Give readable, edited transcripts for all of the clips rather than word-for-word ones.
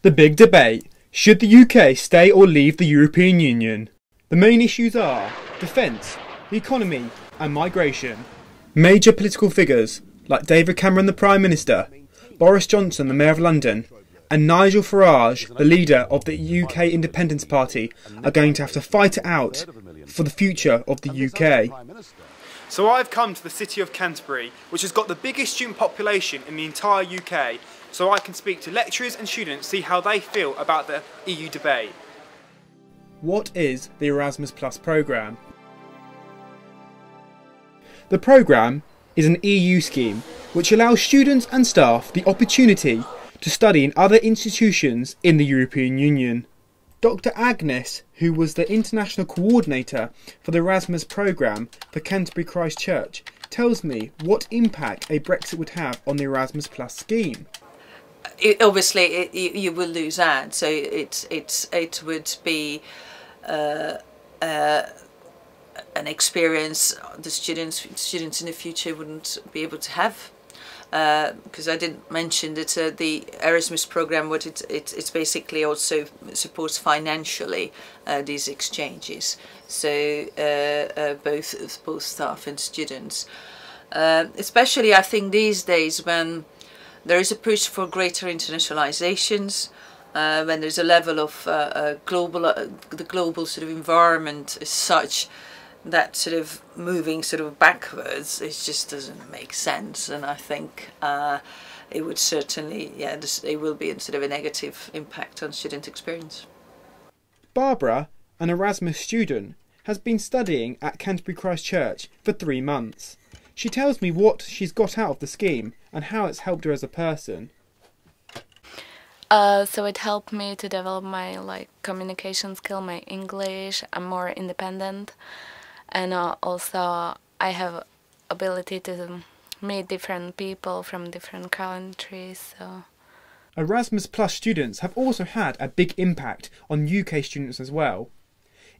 The big debate: should the UK stay or leave the European Union? The main issues are defence, the economy and migration. Major political figures like David Cameron, the Prime Minister, Boris Johnson, the Mayor of London, and Nigel Farage, the leader of the UK Independence Party, are going to have to fight it out for the future of the UK. So I've come to the city of Canterbury, which has got the biggest student population in the entire UK, so I can speak to lecturers and students, see how they feel about the EU debate. What is the Erasmus Plus programme? The programme is an EU scheme which allows students and staff the opportunity to study in other institutions in the European Union. Dr. Agnes, who was the international coordinator for the Erasmus programme for Canterbury Christ Church, tells me what impact a Brexit would have on the Erasmus Plus scheme. You will lose out, so it would be an experience the students in the future wouldn't be able to have. Because I didn't mention that the Erasmus programme, it's basically also supports financially these exchanges, so both staff and students. Especially I think these days when there is a push for greater internationalizations, when there's a level of the global sort of environment is such that sort of moving sort of backwards, it just doesn't make sense, and I think it would certainly, it will be sort of a negative impact on student experience. Barbara, an Erasmus student, has been studying at Canterbury Christ Church for 3 months. She tells me what she's got out of the scheme and how it's helped her as a person. So it helped me to develop my communication skill, my English. I'm more independent. And also I have ability to meet different people from different countries. So Erasmus Plus students have also had a big impact on UK students as well.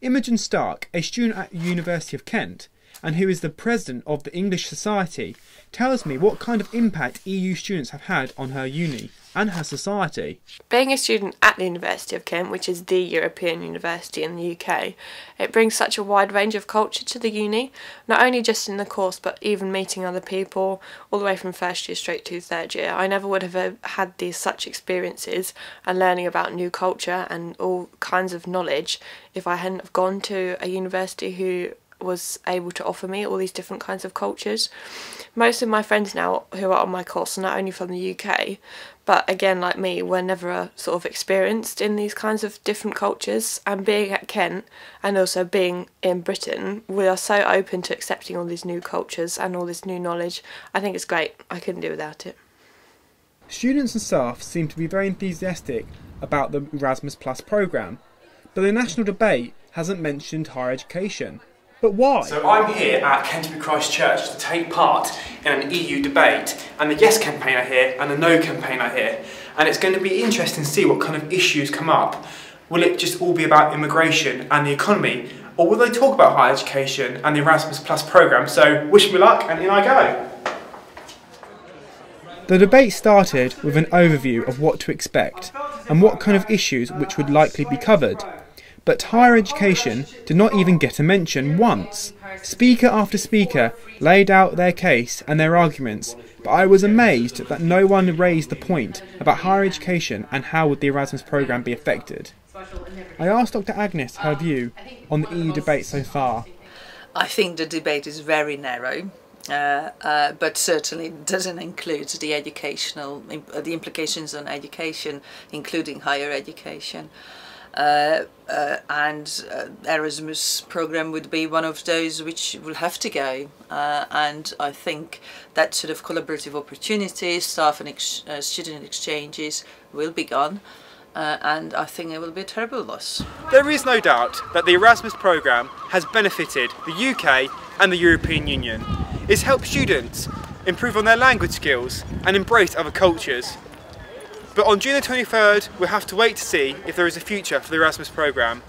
Imogen Stark, a student at the University of Kent and who is the president of the English Society, tells me what kind of impact EU students have had on her uni and her society. Being a student at the University of Kent, which is the European university in the UK, it brings such a wide range of culture to the uni, not only just in the course but even meeting other people all the way from first year straight to third year. I never would have had these such experiences and learning about new culture and all kinds of knowledge if I hadn't have gone to a university who was able to offer me all these different kinds of cultures. Most of my friends now who are on my course are not only from the UK, but again, like me, were never sort of experienced in these kinds of different cultures, and being at Kent and also being in Britain, we are so open to accepting all these new cultures and all this new knowledge. I think it's great. I couldn't do without it. Students and staff seem to be very enthusiastic about the Erasmus Plus programme, but the national debate hasn't mentioned higher education. But why? So I'm here at Canterbury Christ Church to take part in an EU debate, and the Yes campaign are here and the No campaign are here, and it's going to be interesting to see what kind of issues come up. Will it just all be about immigration and the economy, or will they talk about higher education and the Erasmus Plus programme? So wish me luck, and in I go. The debate started with an overview of what to expect and what kind of issues which would likely be covered. But higher education did not even get a mention once. Speaker after speaker laid out their case and their arguments, but I was amazed that no one raised the point about higher education and how would the Erasmus programme be affected. I asked Dr. Agnes her view on the EU debate so far. I think the debate is very narrow, but certainly doesn't include the implications on education, including higher education. And Erasmus programme would be one of those which will have to go, and I think that sort of collaborative opportunities, staff and student exchanges will be gone, and I think it will be a terrible loss. There is no doubt that the Erasmus programme has benefited the UK and the European Union. It's helped students improve on their language skills and embrace other cultures. But on June the 23rd, we'll have to wait to see if there is a future for the Erasmus programme.